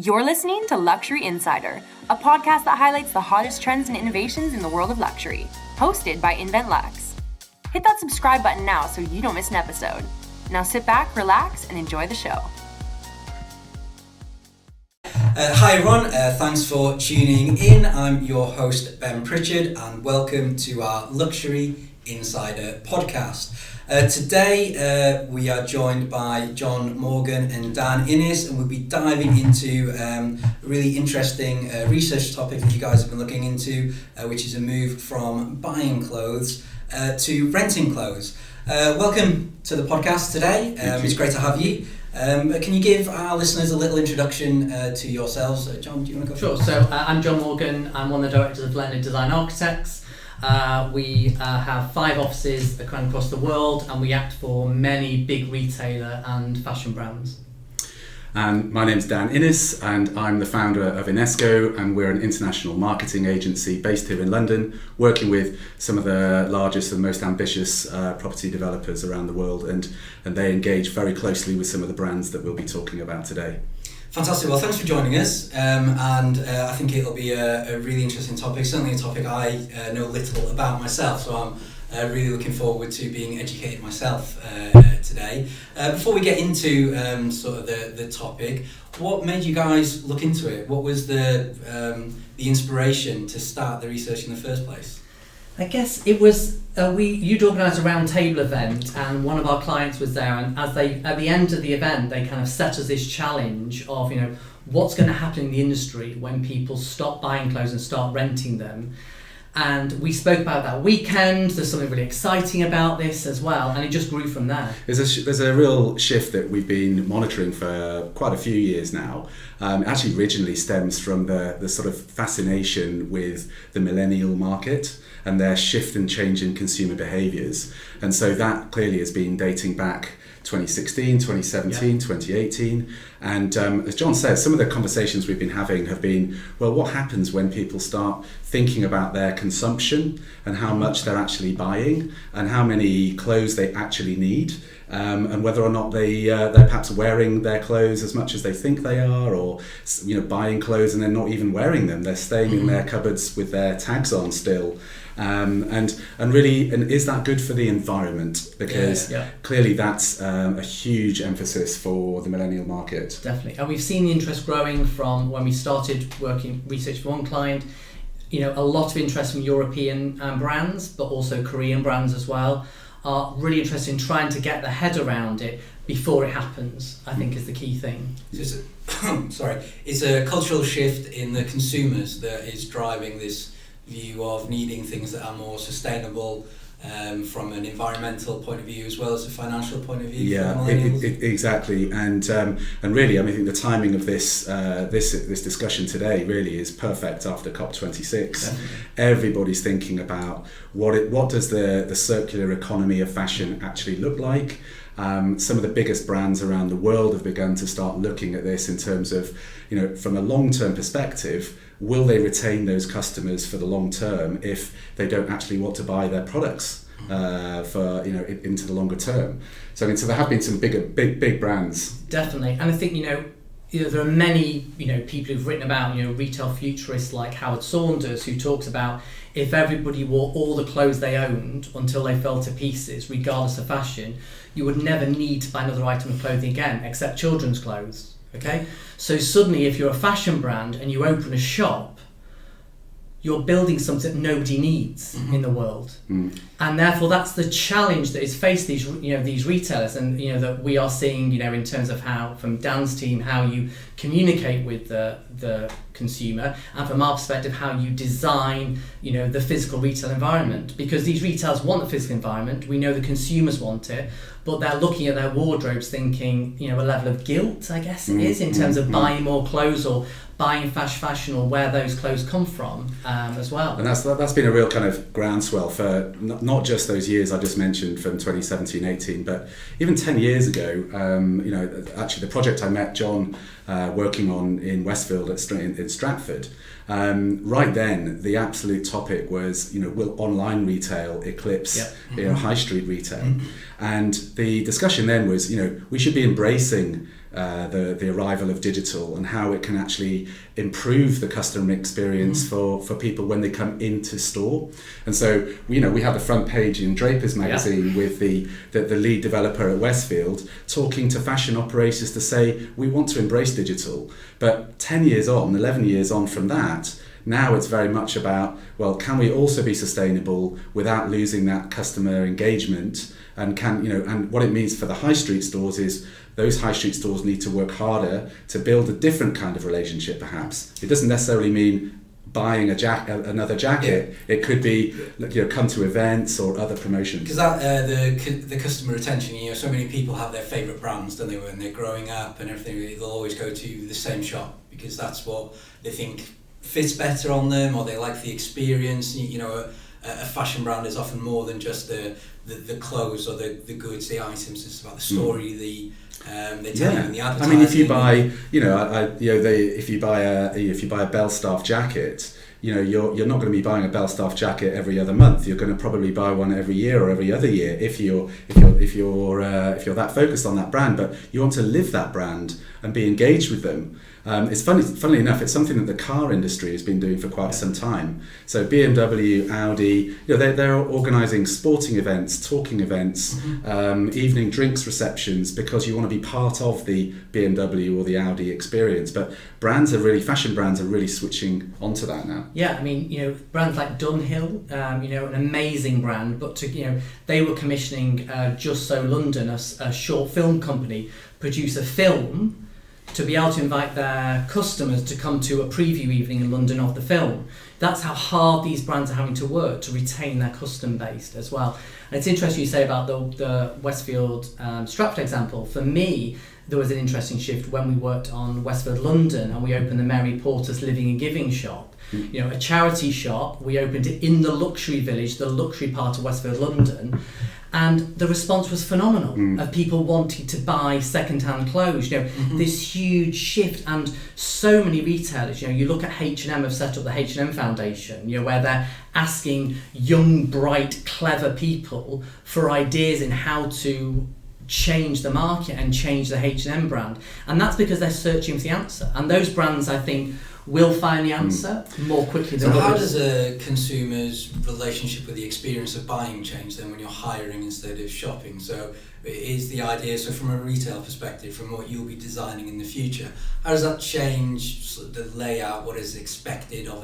You're listening to Luxury Insider, a podcast that highlights the hottest trends and innovations in the world of luxury, hosted by Invennt Luxe. Hit that subscribe button now so you don't miss an episode. Now sit back, relax, and enjoy the show. Hi everyone, thanks for tuning in. I'm your host Ben Pritchard and welcome to our Luxury Insider podcast. Today we are joined by John Morgan and Dan Innes, and we'll be diving into a really interesting research topic that you guys have been looking into, which is a move from buying clothes to renting clothes. Welcome to the podcast today. It's great to have you. Can you give our listeners a little introduction to yourselves? John, do you want to go? Sure. So I'm John Morgan. I'm one of the directors of Leonard Design Architects. We have 5 offices across the world, and we act for many big retailer and fashion brands. And my name's Dan Innes, and I'm the founder of Innesco, and we're an international marketing agency based here in London, working with some of the largest and most ambitious property developers around the world, and they engage very closely with some of the brands that we'll be talking about today. Fantastic. Well, thanks for joining us, and I think it'll be a really interesting topic, certainly a topic I know little about myself, so I'm really looking forward to being educated myself today. Before we get into sort of the topic, what made you guys look into it? What was the inspiration to start the research in the first place? I guess it was you'd organised a round table event, and one of our clients was there, and at the end of the event they kind of set us this challenge of what's going to happen in the industry when people stop buying clothes and start renting them. And we spoke about that weekend. There's something really exciting about this as well, and it just grew from there. There's a real shift that we've been monitoring for quite a few years now. It actually originally stems from the sort of fascination with the millennial market and their shift and change in consumer behaviours. And so that clearly has been dating back 2016, 2017, 2018. And as John said, some of the conversations we've been having have been, well, what happens when people start thinking about their consumption and how much they're actually buying and how many clothes they actually need, and whether or not they're perhaps wearing their clothes as much as they think they are, or buying clothes and they're not even wearing them. They're staying in their cupboards with their tags on still. And is that good for the environment? Because clearly that's a huge emphasis for the millennial market. Definitely, and we've seen the interest growing from when we started working research for one client. A lot of interest from European brands, but also Korean brands as well, are really interested in trying to get their head around it before it happens. I think is the key thing. It's a cultural shift in the consumers that is driving this view of needing things that are more sustainable from an environmental point of view as well as a financial point of view. Yeah, exactly, and really, I think the timing of this discussion today really is perfect after COP26. Definitely. Everybody's thinking about what does the circular economy of fashion actually look like. Some of the biggest brands around the world have begun to start looking at this in terms of, from a long-term perspective, will they retain those customers for the long term if they don't actually want to buy their products for into the longer term? So there have been some big brands. Definitely, and I think there are many people who've written about retail futurists like Howard Saunders, who talks about if everybody wore all the clothes they owned until they fell to pieces, regardless of fashion, you would never need to buy another item of clothing again, except children's clothes. Okay, so suddenly if you're a fashion brand and you open a shop, you're building something that nobody needs in the world, and therefore that's the challenge that is faced these retailers, and that we are seeing in terms of how, from Dan's team, how you communicate with the consumer, and from our perspective how you design the physical retail environment, because these retailers want the physical environment. We know the consumers want it, but they're looking at their wardrobes thinking a level of guilt, I guess it is, in terms of buying more clothes or buying fast fashion, or where those clothes come from as well. And that's been a real kind of groundswell for not just those years I just mentioned from 2017-18, but even 10 years ago. Actually the project I met John working on in Westfield in Stratford, right then the absolute topic was will online retail eclipse high street retail? And the discussion then was we should be embracing the arrival of digital and how it can actually improve the customer experience for people when they come into store. And so, we have the front page in Draper's magazine with the lead developer at Westfield talking to fashion operators to say, we want to embrace digital. But 10 years on, 11 years on from that, now it's very much about, well, can we also be sustainable without losing that customer engagement? And and what it means for the high street stores is those high street stores need to work harder to build a different kind of relationship, perhaps. It doesn't necessarily mean buying another jacket. It could be, come to events or other promotions. Because that the customer retention, so many people have their favourite brands, don't they, when they're growing up and everything. They'll always go to the same shop because that's what they think fits better on them, or they like the experience. A fashion brand is often more than just the clothes or the goods, the items. It's about the story, they're telling in the advertising. I mean, if you buy, if you buy a Belstaff jacket, you're not going to be buying a Belstaff jacket every other month. You're going to probably buy one every year or every other year if you're that focused on that brand. But you want to live that brand and be engaged with them. It's funnily enough, it's something that the car industry has been doing for quite some time. So BMW, Audi, they're organising sporting events, talking events, evening drinks receptions, because you want to be part of the BMW or the Audi experience. But fashion brands are really switching onto that now. Yeah, I mean, brands like Dunhill, an amazing brand, but they were commissioning Just So London, a short film company, produce a film to be able to invite their customers to come to a preview evening in London of the film. That's how hard these brands are having to work to retain their customer base as well. And it's interesting you say about the Westfield Stratford example. For me, there was an interesting shift when we worked on Westfield London and we opened the Mary Portas Living and Giving shop. A charity shop. We opened it in the luxury village, the luxury part of Westfield London. And the response was phenomenal of people wanting to buy second-hand clothes. This huge shift, and so many retailers. You look at H&M have set up the H&M Foundation. Where they're asking young, bright, clever people for ideas in how to change the market and change the H&M brand, and that's because they're searching for the answer. And those brands, I think, will find the answer more quickly than others. So how others. does a consumer's relationship with the experience of buying change then when you're hiring instead of shopping? So is the idea, so from a retail perspective, from what you'll be designing in the future, how does that change the layout, what is expected of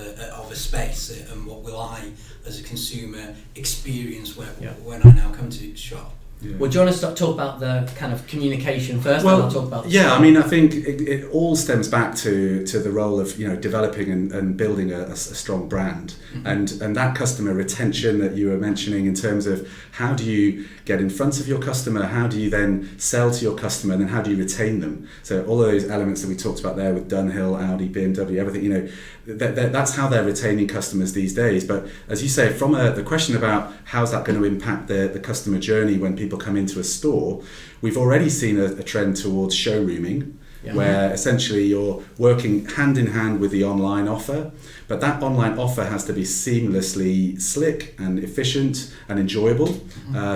a space, and what will I as a consumer experience when I now come to shop? Yeah. Well, do you want to talk about the kind of communication first, well, and I'll talk about the I mean, I think it all stems back to the role of developing and building a strong brand, and that customer retention that you were mentioning in terms of how do you get in front of your customer, how do you then sell to your customer, and then how do you retain them? So all of those elements that we talked about there with Dunhill, Audi, BMW, everything, that's how they're retaining customers these days. But as you say, from the question about how's that going to impact the customer journey when people come into a store, we've already seen a trend towards showrooming, where essentially you're working hand in hand with the online offer, but that online offer has to be seamlessly slick and efficient and enjoyable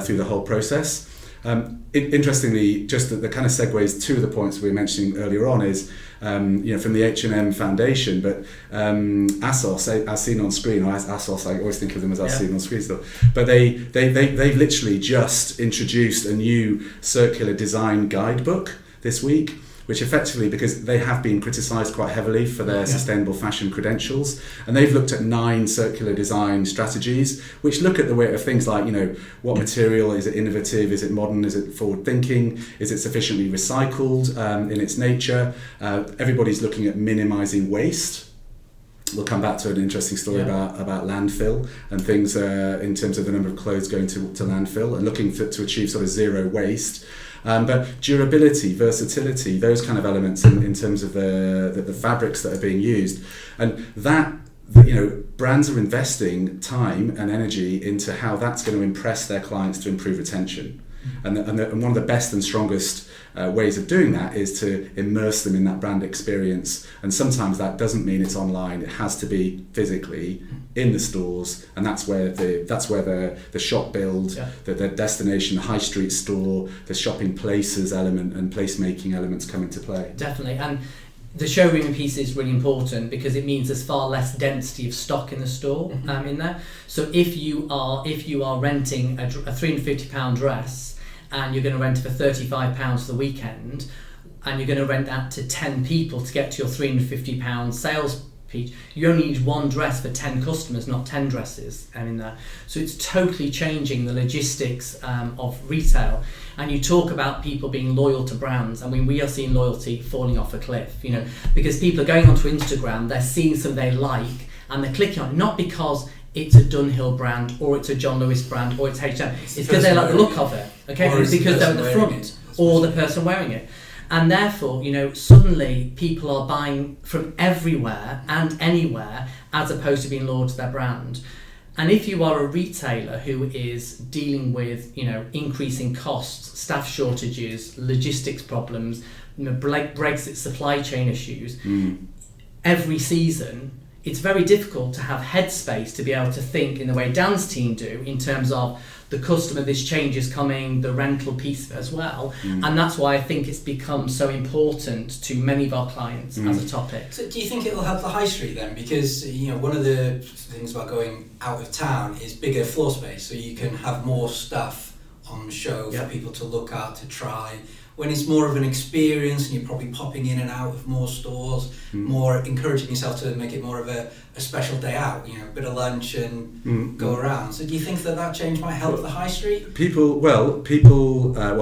through the whole process. Interestingly, just the kind of segues to the points we were mentioning earlier on is, from the H&M Foundation, but ASOS, as seen on screen, or as ASOS, I always think of them as seen on screen still, but they've literally just introduced a new circular design guidebook this week, which effectively, because they have been criticised quite heavily for their sustainable fashion credentials, and they've looked at 9 circular design strategies, which look at the way of things like, what material, is it innovative, is it modern, is it forward thinking, is it sufficiently recycled in its nature. Everybody's looking at minimising waste. We'll come back to an interesting story about landfill and things in terms of the number of clothes going to landfill, and looking to achieve sort of zero waste. But durability, versatility, those kind of elements in terms of the fabrics that are being used, and that brands are investing time and energy into how that's going to impress their clients to improve retention. And one of the best and strongest ways of doing that is to immerse them in that brand experience. And sometimes that doesn't mean it's online. It has to be physically in the stores, and that's where the shop build, the destination, the high street store, the shopping places element and placemaking elements come into play. Definitely, and the showroom piece is really important because it means there's far less density of stock in the store in there. So if you are renting a £350 dress and you're going to rent it for £35 for the weekend, and you're going to rent that to 10 people to get to your £350 sales pitch, you only need one dress for 10 customers, not 10 dresses in there. So it's totally changing the logistics of retail. And you talk about people being loyal to brands. I mean, we are seeing loyalty falling off a cliff, because people are going onto Instagram, they're seeing something they like, and they're clicking on it, not because it's a Dunhill brand, or it's a John Lewis brand, or it's H&M. It's because they like the look of it, okay? It's because they're at the front, or the person wearing it. And therefore, suddenly people are buying from everywhere and anywhere as opposed to being loyal to their brand. And if you are a retailer who is dealing with, increasing costs, staff shortages, logistics problems, Brexit supply chain issues, every season, it's very difficult to have headspace to be able to think in the way Dan's team do in terms of the customer, this change is coming, the rental piece as well. And that's why I think it's become so important to many of our clients as a topic. So do you think it will help the high street then? Because, one of the things about going out of town is bigger floor space, so you can have more stuff on show for people to look at, to try. When it's more of an experience and you're probably popping in and out of more stores, more encouraging yourself to make it more of a special day out, a bit of lunch and go around. So do you think that change might help the high street?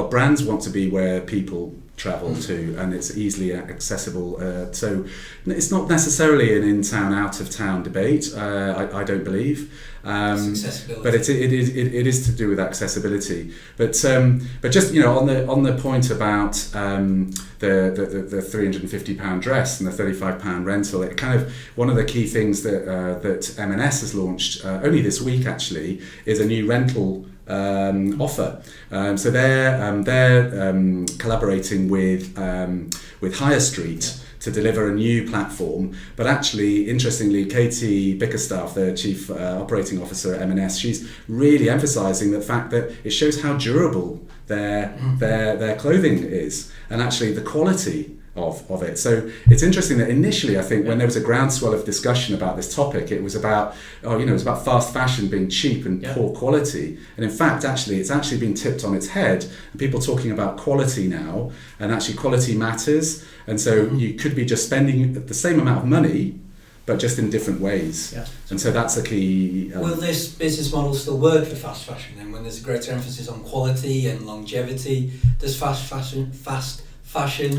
Brands want to be where people travel to, and it's easily accessible. So it's not necessarily an in-town, out-of-town debate. I don't believe. But it is to do with accessibility. But just on the point about the £350 dress and the £35 rental, it kind of one of the key things that M&S has launched only this week actually is a new rental offer. So they're collaborating with Hirestreet to deliver a new platform. But actually, interestingly, Katie Bickerstaff, the Chief Operating Officer at M&S, she's really emphasising the fact that it shows how durable their clothing is, and actually the quality of it. So it's interesting that initially, I think, when there was a groundswell of discussion about this topic, it was about fast fashion being cheap and poor quality. And in fact, it's actually been tipped on its head, and people talking about quality now, and actually quality matters. And so you could be just spending the same amount of money, but just in different ways. Yeah. And so that's a key Will this business model still work for fast fashion then, when there's a greater emphasis on quality and longevity? Does fast fashion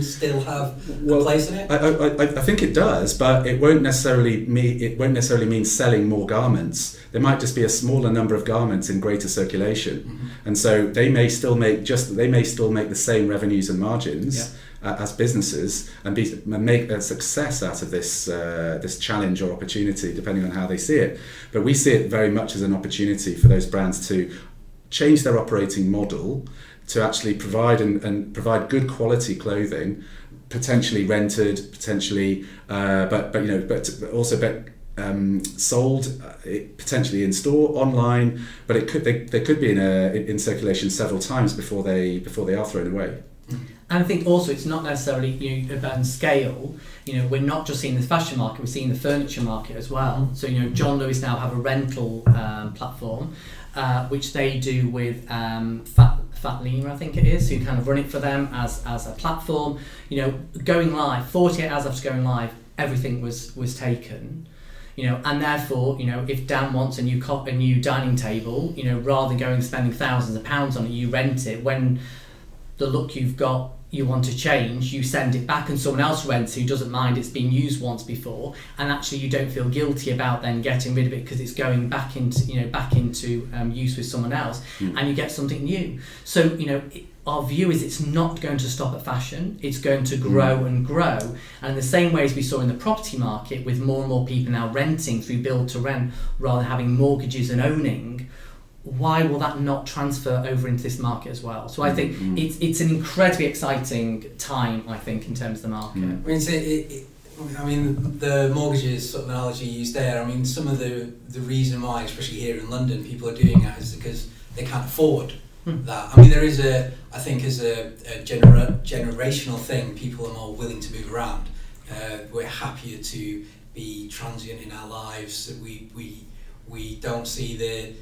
still have a place in it? I think it does, but it won't necessarily mean selling more garments. There might just be a smaller number of garments in greater circulation, and so they may still make the same revenues and margins as businesses, and make a success out of this challenge or opportunity, depending on how they see it. But we see it very much as an opportunity for those brands to change their operating model, to actually provide good quality clothing, potentially rented, but also sold potentially in store, online. But they could be in circulation several times before they are thrown away. And I think also it's not necessarily about scale. We're not just seeing the fashion market; we're seeing the furniture market as well. So John Lewis now have a rental platform, which they do with Fatlina, I think it is, who kind of run it for them as a platform. Going live, 48 hours after going live, everything was taken. And therefore, if Dan wants a new dining table, rather than going and spending thousands of pounds on it, you rent it. When the look you've got you want to change, you send it back and someone else rents who doesn't mind it's been used once before, and actually you don't feel guilty about then getting rid of it because it's going back into use with someone else, and you get something new. So our view is it's not going to stop at fashion, it's going to grow and grow. And in the same way as we saw in the property market, with more and more people now renting through build to rent rather than having mortgages and owning, why will that not transfer over into this market as well? So I think it's an incredibly exciting time, I think, in terms of the market. I mean, the mortgages sort of analogy used there, I mean, some of the reason why, especially here in London, people are doing that is because they can't afford that. I mean, there is I think as a generational thing, people are more willing to move around. We're happier to be transient in our lives. We don't see the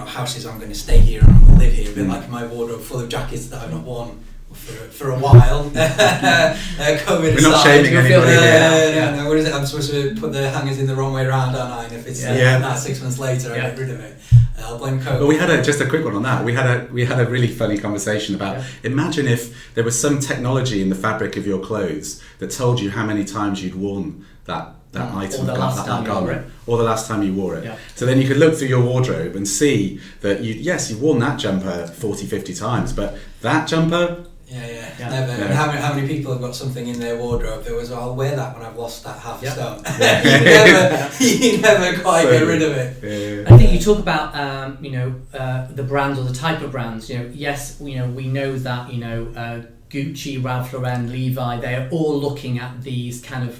houses, I'm going to stay here and I'm going to live here, a bit like my wardrobe full of jackets that I've not worn for a while. COVID We're not shaming anybody here. No, what is it? I'm supposed to put the hangers in the wrong way around, aren't I? And if it's that 6 months later, I get rid of it. I'll blame COVID. Well, we had just a quick one on that. We had a really funny conversation about imagine if there was some technology in the fabric of your clothes that told you how many times you'd worn that item, or the last time you wore it, or the last time you wore it. Yeah. So then you could look through your wardrobe and see that you've worn that jumper 40-50 times, but that jumper. Never. And how many people have got something in their wardrobe that was, I'll wear that when I've lost that half a stone. You never quite get rid of it. I think you talk about the brands or the type of brands. Yes, we know that Gucci, Ralph Lauren, Levi, they're all looking at these kind of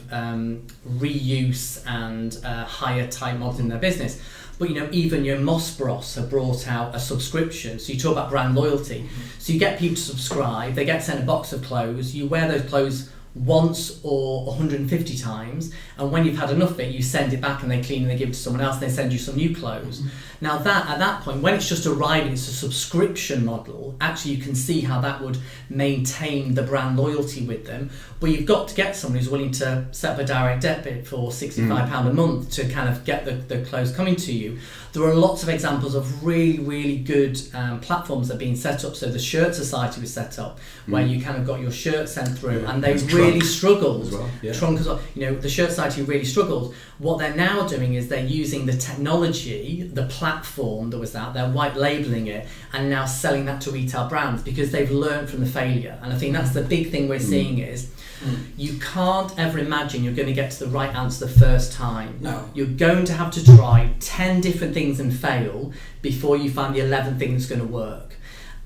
reuse and higher type models in their business. But even Moss Bros have brought out a subscription. So you talk about brand loyalty. So you get people to subscribe, they get sent a box of clothes, you wear those clothes once or 150 times, and when you've had enough of it, you send it back and they clean and they give it to someone else and they send you some new clothes. Now at that point, when it's just arriving, it's a subscription model, actually you can see how that would maintain the brand loyalty with them. But you've got to get someone who's willing to set up a direct debit for £65 a month to kind of get the clothes coming to you. There are lots of examples of really, really good platforms that are being set up. So the Shirt Society was set up, where you kind of got your shirt sent through, and they really struggled. As well. Yeah. Trunk as well. The Shirt Society really struggled. What they're now doing is they're using the technology, the platform that was out there, white labelling it, and now selling that to retail brands because they've learned from the failure. And I think that's the big thing we're seeing is you can't ever imagine you're going to get to the right answer the first time. No. You're going to have to try 10 different things and fail before you find the 11th thing that's going to work.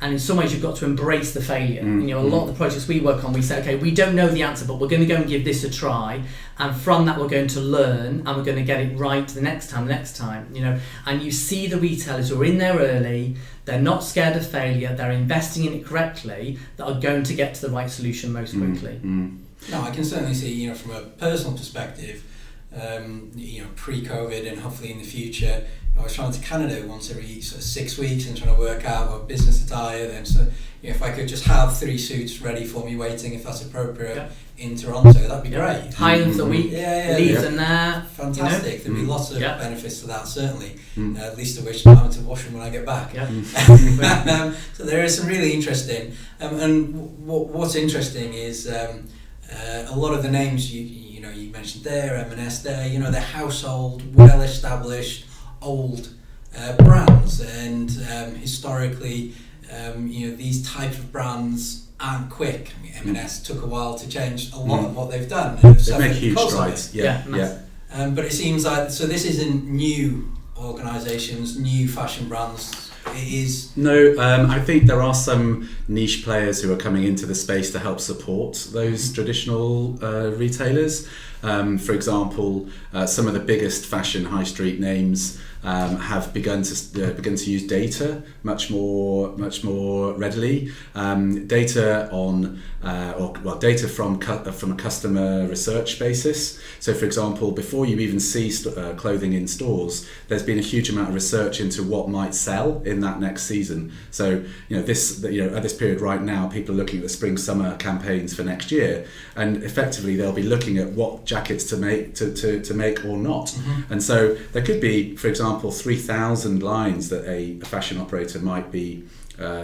And in some ways, you've got to embrace the failure. A lot of the projects we work on, we say, okay, we don't know the answer, but we're going to go and give this a try. And from that, we're going to learn, and we're going to get it right the next time. And you see the retailers who are in there early, they're not scared of failure, they're investing in it correctly, that are going to get to the right solution most quickly. No, I can certainly see, from a personal perspective, pre-COVID and hopefully in the future, I was traveling to Canada once every sort of 6 weeks and trying to work out what business attire. Then, so if I could just have 3 suits ready for me waiting, if that's appropriate, in Toronto, that'd be great. Highlands a week, leaves in there. Fantastic. There'd be lots of benefits to that, certainly. Least of which I'm having to wash them when I get back. So there is some really interesting. And what's interesting is a lot of the names you mentioned there, M&S there, they're household, well-established, old brands, and historically, these type of brands aren't quick. I mean, M&S took a while to change a lot of what they've done. They make huge strides. But it seems like this isn't new organisations, new fashion brands. It is. No, I think there are some niche players who are coming into the space to help support those traditional retailers. For example, some of the biggest fashion high street names have begun to use data much more readily. Data on data from a customer research basis. So, for example, before you even see clothing in stores, there's been a huge amount of research into what might sell in that next season. So, at this period right now, people are looking at the spring-summer campaigns for next year, and effectively they'll be looking at what jackets to make or not. And so there could be, for example, 3,000 lines that a fashion operator might be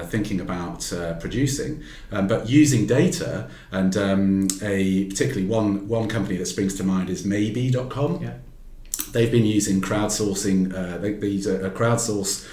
thinking about producing, but using data, and particularly one company that springs to mind is Maybe.xyz. They've been using crowdsourcing. They use a crowdsource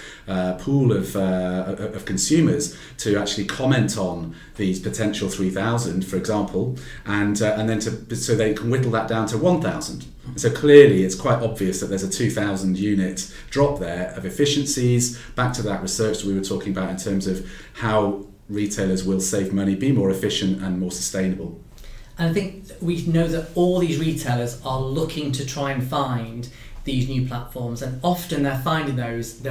pool of consumers to actually comment on these potential 3,000, for example, and then so they can whittle that down to 1,000. So clearly it's quite obvious that there's a 2,000 unit drop there of efficiencies, back to that research that we were talking about in terms of how retailers will save money, be more efficient and more sustainable. And I think we know that all these retailers are looking to try and find these new platforms, and often they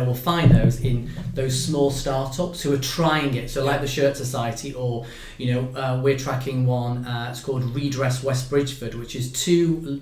will find those in those small startups who are trying it. So like the Shirt Society, or we're tracking one, it's called Redress West Bridgeford, which is two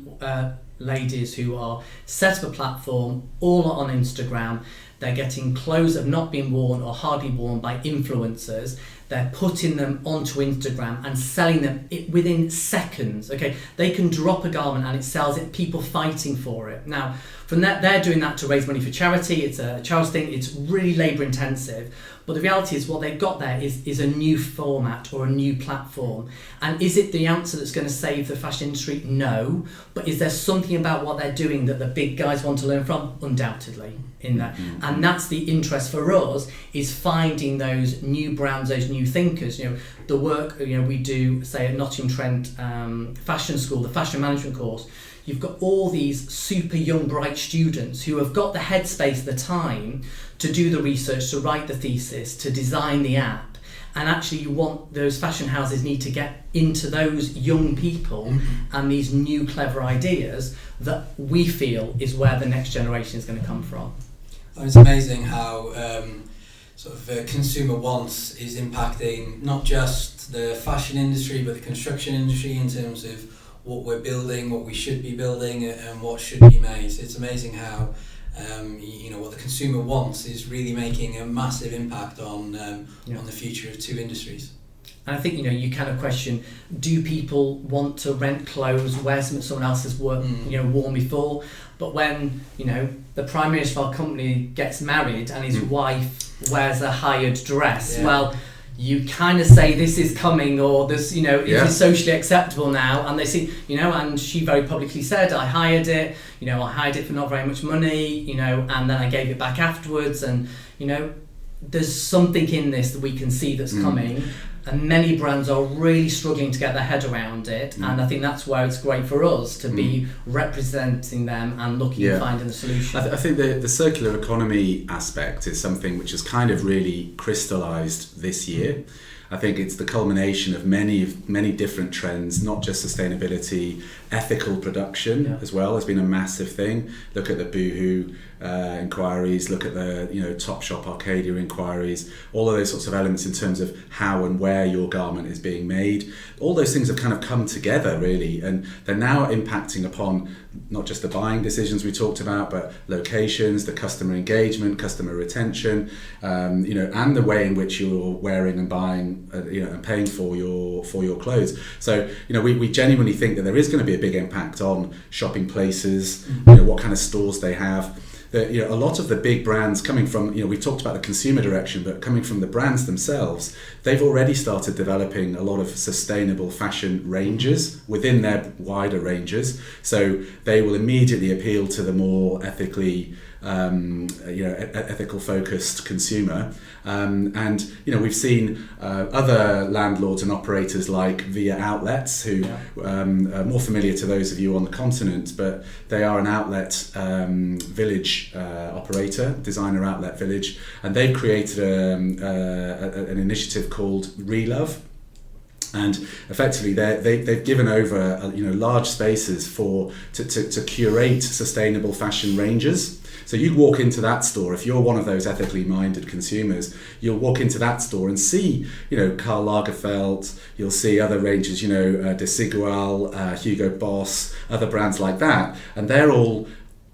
ladies who are set up a platform all on Instagram. They're getting clothes that have not been worn or hardly worn by influencers. They're putting them onto Instagram and selling them within seconds. Okay, they can drop a garment and it sells it, people fighting for it. Now, from that, they're doing that to raise money for charity. It's a charity thing. It's really labour intensive. But the reality is what they've got there is a new format or a new platform. And is it the answer that's going to save the fashion industry? No. But is there something about what they're doing that the big guys want to learn from? Undoubtedly in that. And that's the interest for us, is finding those new brands, those new thinkers. The work we do, say at Nottingham Trent Fashion School, the fashion management course, you've got all these super young, bright students who have got the headspace, the time to do the research, to write the thesis, to design the app. And actually you want those fashion houses need to get into those young people and these new clever ideas that we feel is where the next generation is going to come from. It's amazing how consumer wants is impacting not just the fashion industry but the construction industry in terms of what we're building, what we should be building, and what should be made. So it's amazing how what the consumer wants is really making a massive impact on the future of two industries. And I think you kind of question: do people want to rent clothes, wear something someone else has worn before? But when the Prime Minister of our company gets married and his wife wears a hired dress, well, you kind of say this is coming, or this, it is socially acceptable now. And they see, and she very publicly said, I hired it, I hired it for not very much money, and then I gave it back afterwards. And, there's something in this that we can see that's coming. And many brands are really struggling to get their head around it. And I think that's where it's great for us to be representing them and looking and finding the solution. I think the circular economy aspect is something which has kind of really crystallised this year. I think it's the culmination of many different trends, not just sustainability, ethical production as well has been a massive thing. Look at the Boohoo inquiries, look at the Topshop Arcadia inquiries, all of those sorts of elements in terms of how and where your garment is being made. All those things have kind of come together really, and they're now impacting upon not just the buying decisions we talked about, but locations, the customer engagement, customer retention, and the way in which you're wearing and buying, and paying for your clothes. So we genuinely think that there is going to be a big impact on shopping places, what kind of stores they have. A lot of the big brands coming from, we talked about the consumer direction, but coming from the brands themselves, they've already started developing a lot of sustainable fashion ranges within their wider ranges. So they will immediately appeal to the more ethically, ethical focused consumer. And we've seen other landlords and operators like Via Outlets, who are more familiar to those of you on the continent, but they are an outlet village operator, designer outlet village, and they've created an initiative called ReLove. And effectively, they've given over large spaces to curate sustainable fashion ranges. So you walk into that store, if you're one of those ethically minded consumers, you'll walk into that store and see, Karl Lagerfeld, you'll see other ranges, Desigual, Hugo Boss, other brands like that, and they're all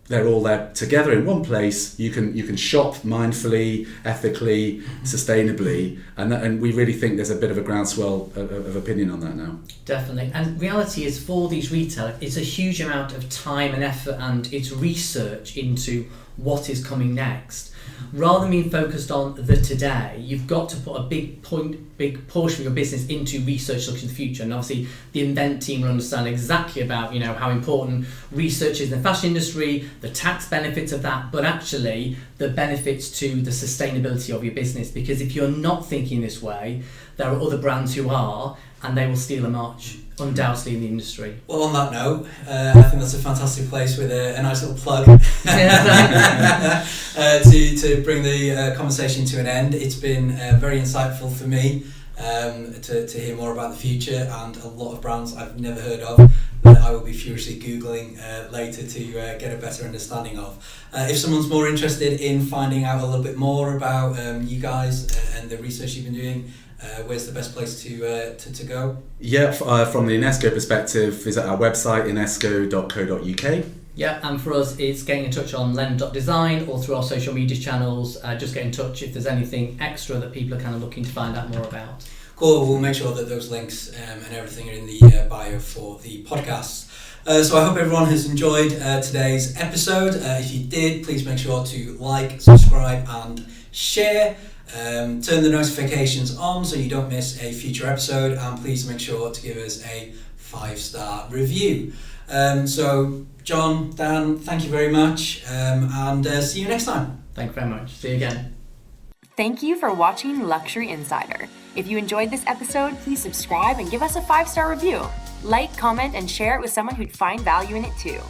there together in one place. You can shop mindfully, ethically, sustainably, and we really think there's a bit of a groundswell of opinion on that now. Definitely, and reality is for these retailers, it's a huge amount of time and effort, and it's research into what is coming next. Rather than being focused on the today, you've got to put a big portion of your business into research looking to the future. And obviously, the Invennt team will understand exactly about how important research is in the fashion industry, the tax benefits of that, but actually the benefits to the sustainability of your business. Because if you're not thinking this way, there are other brands who are, and they will steal a march undoubtedly in the industry. Well, on that note, I think that's a fantastic place with a nice little plug to bring the conversation to an end. It's been very insightful for me to hear more about the future and a lot of brands I've never heard of that I will be furiously Googling later to get a better understanding of. If someone's more interested in finding out a little bit more about you guys and the research you've been doing, where's the best place to go? Yeah, from the Innesco perspective, visit our website, innesco.co.uk. Yeah, and for us, it's getting in touch on Leonard.Design or through our social media channels. Just get in touch if there's anything extra that people are kind of looking to find out more about. Cool, we'll make sure that those links and everything are in the bio for the podcast. So I hope everyone has enjoyed today's episode. If you did, please make sure to like, subscribe and share. Turn the notifications on so you don't miss a future episode, and please make sure to give us a 5-star review. So John, Dan, thank you very much, and see you next time. Thank you very much. See you again. Thank you for watching Luxury Insider. If you enjoyed this episode, please subscribe and give us a 5-star review. Like, comment, and share it with someone who'd find value in it too.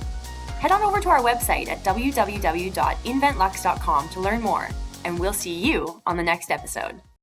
Head on over to our website at www.inventluxe.com to learn more, and we'll see you on the next episode.